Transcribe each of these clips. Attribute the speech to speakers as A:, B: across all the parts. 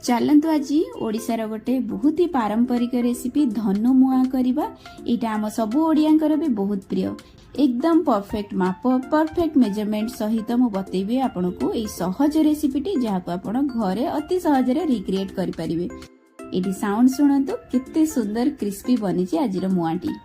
A: चलतु आज ओडिशार गोटे बहुत ही पारंपरिक रेसिपी धनु मुआ करबा। एटा हम सब ओडियांकर भी बहुत प्रिय, एकदम परफेक्ट माप परफेक्ट मेजरमेंट सहित मु बतेबी आपनको ए सहज रेसिपीटी जहाको आपण घरे अति सहज रे रिक्रिएट करि परिबे। एटी साउंड सुनंतु केते सुंदर क्रिस्पी बनिछि आजिर मुआटी।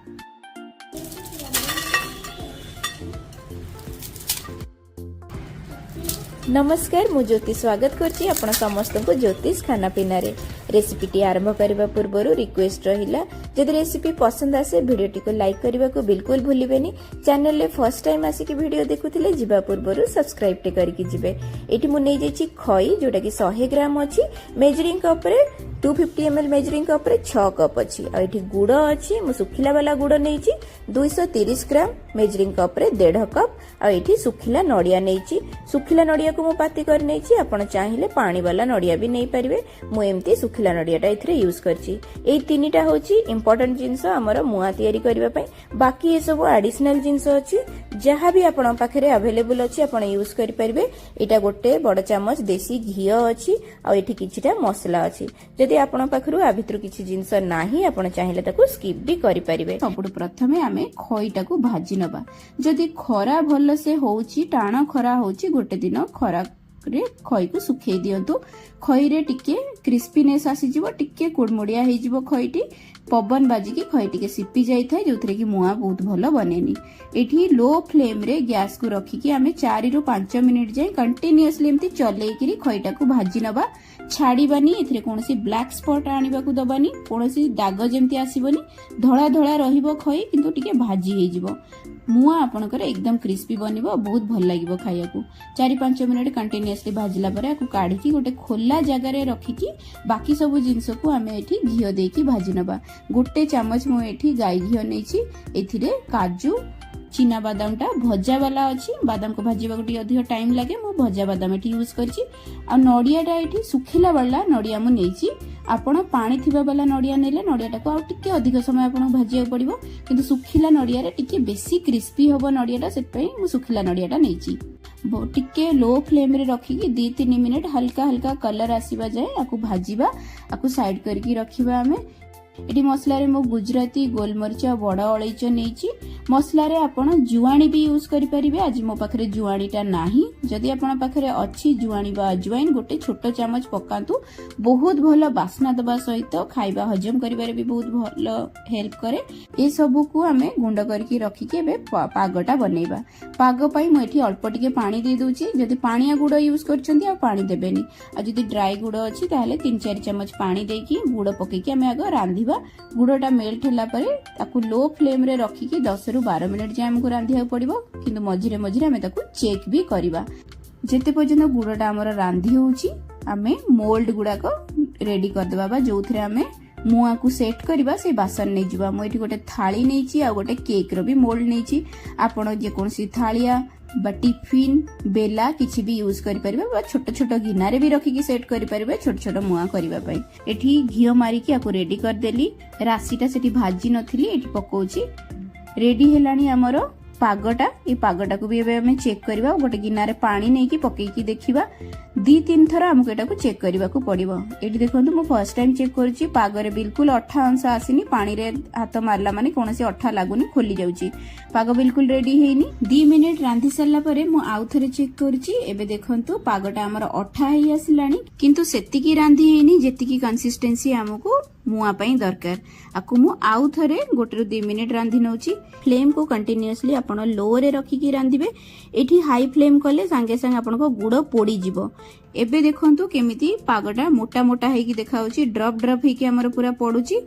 B: नमस्कार, मु ज्योति स्वागत करछि आपण समस्त को ज्योतिष खाना पीना रे। रेसिपीटी आरंभ करबा पूर्व रिक्वेस्ट रहिला, जदि रेसिपी पसंद आसे भिडियोटी को लाइक करबा को बिल्कुल भूलिबेनी। चैनल ले फर्स्ट टाइम आसी भिडियो देखुथिले जिबा पूर्व सब्सक्राइब टे करके जिबे। एटी मु नै जेछि खई जोटा कि 100 ग्राम अछि, मेजरिंग कप रे 250 ml मेजरिंग कप रे 6 कप अछि। आ एठी गुड़ अछि, मु सुखिला वाला गुड़ नैछि 230 ग्राम, मेजरिंग कप रे 1.5 कप। आ एठी सुखिला नडिया नैछि, सुखिला नडिया को मु पाती कर नैछि। आपण चाहिले पानी वाला नडिया भी नै परिबे, मु एम्ति सुखिला नडियाटा एथिरे यूज करछि। एई तीनिटा होछि इंपोर्टेंट जिंस हमर मुआ तयारी करबा पई। बाकी ए सब एडिशनल जिंस अछि, जहा भी आपण पाखरे अवेलेबल अछि आपण यूज करि परिबे। एटा गोटे बड़ चामच देसी घी अछि, आ एठी किछिटा मसला अछि। जदि आपण पाखरु आ भितरु किछि जिंस नाही, आपण चाहिले ताको स्किप भी करि परिबे।
A: सबुठु प्रथमे आमे खईटा को भाजी नबा। जदि खरा भल से होउछि, टाण खरा होउछि, गोटे दिन खरा रे खई को सुखै दियंतु। खई रे टिके क्रिस्पीनेस आसी जिवो, टिके कुडमुडिया हे जिवो। खईटी पवन बाजी की खई टिके सिपी जाई थाए, जोथरे की मुआ बहुत भलो बनेनी। एठी लो फ्लेम रे गैस को रखी की आमे 4 रु 5 मिनिट जाय कंटीन्यूअसली एम्ति चलेई किरी खईटा को भाजी नबा। छाड़ीबानी, एथिरे कोनोसी ब्लैक स्पॉट आनिबा को दबानी, कोनोसी दाग जेमति आसीबनी। धळा धळा रहिबो खई, किंतु टिके भाजी हे जिवो। मुआ आपनकर एकदम क्रिस्पी बनिबो, बहुत भल लागिबो खाइया को। 4-5 मिनिट कंटीन्यूअसली भाजिला परे आकु काढी की गोटे खोला जगह रे रखी की बाकी सब जिंस को आमे एठी घियो दे की भाजी नबा। गोटे चामच मु एठी गाई घियो नेछि। एथिरे काजू, चीना बादाम टा भजा वाला अछि, बादाम को भाजीबा को अधिक टाइम लागे, मु भजा बादाम एठी यूज करछि। आ नडिया टा एठी सुखिला वाला नडिया मु नेछि। आपण पानी थिबा वाला नडिया नेले नडिया टा को आ टिके अधिक समय आपण भाजिया पड़िबो, किंतु सुखिला नडिया रे टिके बेसी क्रिस्पी होबो नडिया टा, सेट पई मु सुखिला नडिया टा नेछि। टिके लो फ्लेम रे रखी की 2-3 मिनिट हल्का हल्का कलर आसीबा जाय आकु भाजीबा। आकु साइड करके रखिबा। आमे एटी मसला रे मो गुजराती गोलमरिच बड़ अलैच नेछि। मसला रे आपण जुआणी भी यूज करि परिबे। आज मो पाखरे जुआणीटा नाही, जदि आपण पाखरे अछि जुआणी बा अजवाइन गोटे छोटो चामच पकांतु, बहुत भलो बास्ना दबा सहित खाइबा हजम करिबारे भी बहुत भलो हेल्प करे। ए सबु को हमें गुंड करके रखी के बे पागटा बनेबा। पाग पई मो एठी अल्प टिके पानी दे दोछि। जदि पानिया गुड़ यूज करछंती आ पानी देबेनी। आ जदि ड्राई गुड़ अछि ताले 3-4 चम्मच पानी देकी गुड़ पके के हमें आगे रांधिबा। गुड़टा मेल्ट होला परे ताकू लो फ्लेम रे रखी की 10 रु 12 मिनिट जाय हमको रांधिया पड़िबो, किंतु मझिरे मझिरे हमें ताकू चेक भी करिबा। जेते पर्यंत गुड़टा हमर रांधि होउची, हमें मोल्ड गुडा को रेडी कर देबा बा, जोथरे हमें मुआ को सेट करबा। से बासन नै जिबा। मो एठी गोटे थाली नैची, आ गोटे केक रो भी मोल्ड नैची। आपण जे कोनसी थालिया बा टिफिन बेला किछि भी यूज करि परिबा, बा छोट छोट गिना रे भी रखी की सेट करि परिबा छोट छोट मुआ करबा पई। एठी घियो मारी की आको रेडी कर देली। राशीटा सेठी भाजी नथिली, एठी पकोची। रेडी हेलानी हमरो पागटा। ए पागटा को भी एबे हमें चेक करबा। गोटे गिना रे पानी नै की पकेई की देखिबा। 2-3 थरा हमको एटा को चेक करबा को पड़िबो। एठी देखंतु मो फर्स्ट टाइम चेक करछि, पागरे बिल्कुल अठा अंश आसीनी। पानी रे हाथ मारला माने कोनोसी अठा लागुनी, खोली जाउची। पाग बिल्कुल रेडी हेनी। 2 मिनिट रांधि सरला परे मु आउ थरे चेक करछि। एबे देखंतु पागटा हमर अठा हेई आसिलानी, किंतु सेति की रांधि हेनी जेति की कंसिस्टेंसी हमको मुआ पई दरकार। आकु मु आउ थरे गोटे रु 2 मिनिट रांधि नउची। फ्लेम को कंटीन्यूअसली आपण लो रे रखी की रांधिबे। एठी हाई फ्लेम कले संगे संगे आपण को गुड़ पोड़ी जिवो। एबे देखंतु केमिति पागटा मोटा मोटा हेकी देखाउची, ड्रॉप ड्रॉप हेकी हमर पूरा पडुची।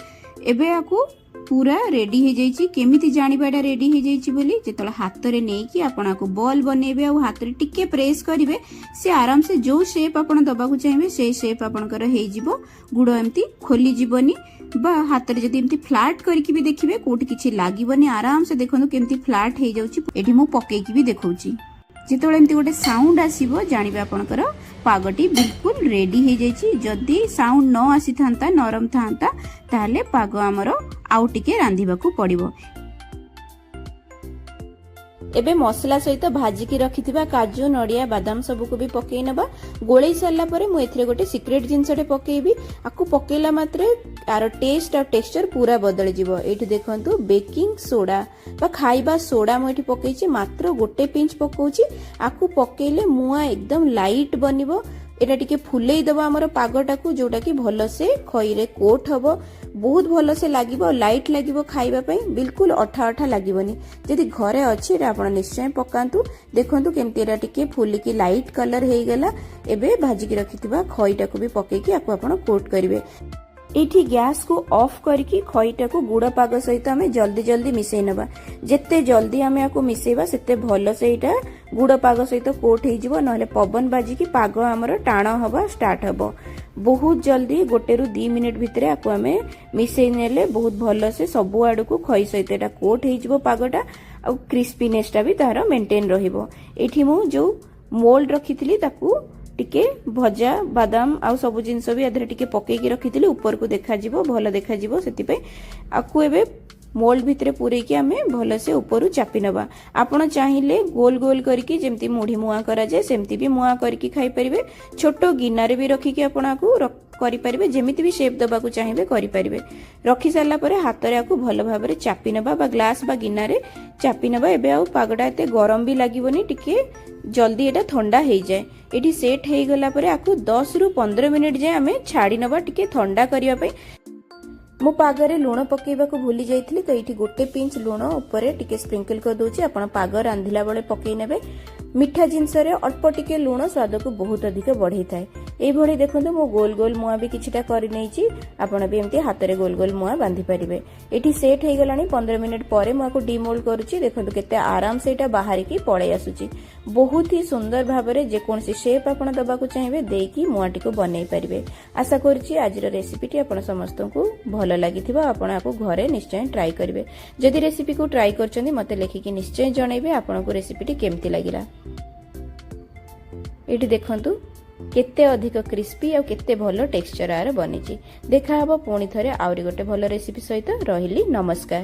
A: एबे आकु पूरा रेडी हे जाइची। केमिति जानिबाडा रेडी हे जाइची बोली, जेतला हाथ रे नै की आपण को बॉल बनेबे आ हाथ रे टिके प्रेस करिवे, से आराम से जो शेप आपण दबा को चाहिबे से शेप आपण कर हे जिवो। गुड़ एम्ति खोली जिवोनी, बा हाथ रे जदी एम्ति फ्लैट करके भी देखिबे कोठी किछि लागिबोनी। आराम से देखंतु केमिति फ्लैट हे जाउची। एठी मु पकेई की भी देखौची। जेतोळे एम्ति गोटे साउंड आसीबो जानिबे आपनकर पागटी बिल्कुल रेडी हे जाइची। जदी साउंड न आसी थांता, नरम थांता, ताले पाग हमरो आउ टिके रांधिबा को पड़िबो।
B: एबे मसला सहित भाजिकी रखिथिबा काजू नडिया बादाम सबको भी पकई नबा। गोळई सारला परे मु एथिरे गोटे सिक्रेट जिंसटे पकेइबी। आकु पकेइला मात्रे आरो टेस्ट और टेक्सचर पूरा बदल जिवो। एठी देखंतु बेकिंग सोडा बा खाइबा सोडा मु एठी पकेइछि, मात्र गोटे पिंच पकोउछि। आकु पकेइले मुआ एकदम लाइट बनिबो। एटा टिके फुलेई दबा हमर पागटाकू, जोटा कि भलो से खईरे कोट हबो, बहुत भलो से लागिबो, लाइट लागिबो खाइबा पई, बिल्कुल अठा अठा लागिबोनी। जदि घरे अछि एटा आपण निश्चय पकांतु। देखंतु केमति एटा टिके फुलिकी लाइट कलर हेई गेला। एबे भाजिकी रखिथिबा खईटाकू भी पकेइकी आकु आपण कोट करिवे। एठी गैस को ऑफ करके खईटा को गुड़ पाग सहित आमे जल्दी जल्दी मिसई नबा। जेते जल्दी आमे आको मिसेबा सेते भलो से एटा गुड़ पाग सहित कोट हेई जिवो, नहले पवन बाजी की पाग हमर टाण हबा स्टार्ट हबो। बहुत जल्दी 1 ରୁ 2 मिनिट भितरे आको आमे मिसई नेले बहुत भलो से सबु आडू को खई सहित एटा कोट हेई जिवो पागटा, आ क्रिस्पीनेसटा भी तार मेंटेन रहिबो। एठी मु जो मोल्ड रखिथिली ताकू टिके भजा बादाम आ सब जिनस भी आधरे टिके पकेकी रखिथिली, ऊपर को देखा जिवो, भलो देखा जिवो। सेति पे आकु एबे मोल्ड भितरे पुरेकी आमे भलो से ऊपर चापी नबा। आपण चाहिले गोल गोल करके जेमती मुढ़ी मुआ करा जाय सेमती भी मुआ करके खाई परिबे। छोटो गिनारे भी रखिकी आपण आकु करि परिबे, जेमिति भी शेप दबा को चाहिबे करि परिबे। रखि सारला परे हातरे आकु भलो भाबरे चापी नबा बा ग्लास बा गिनारे चापी नबा। एबे आ पागडा एते गरम भी लागिबोनी, टिके जल्दी एटा ठंडा हेई जाय। एठी सेट हेई गला परे आकु 10 ରୁ 15 मिनिट जे आमे छाडी नबा टिके ठंडा करिया पई। मु पागरे लुण पकेइबा को भूली जाइथिली, तो एठी गोटे पिंच लुण ऊपर टिके स्प्रिंकल कर दोछि। आपण पाग रांधिला बेले पकेइ नेबे। मिठा जिनस रे अल्प टिके लुण स्वाद को बहुत अधिक बढ़ई थाए। एई भଳି देखंतु मो गोल गोल मुआ भी किछिटा करि नैछि। आपण भी एमती हातरे गोल गोल मुआ बांधी परिबे। एठी सेट हेई गलानी 15 मिनिट परे मुआ को डिमोल्ड करूछि। देखंतु केते आराम से एटा बाहर की पळै आसुछि। बहुत ही सुंदर भाबरे जे कोनसी शेप आपण दबा को चाहिबे देकी मुआटी को बनै परिबे। आशा करछि आजिर रेसिपीटी आपण समस्तंकु भलो लागिथिबा। आपण आको घरे निश्चय ट्राई करिवे। जदि रेसिपी को ट्राई करचंदी मते लेखिकी निश्चय जणैबे आपण को रेसिपीटी केमति लागिला। एठी देखंतु केते अधिक क्रिस्पी और केते भलो टेक्सचर आर बनिछि। देखा हबो पुणी थरे आउरी गोटे भलो रेसिपी सहित। रहिली नमस्कार।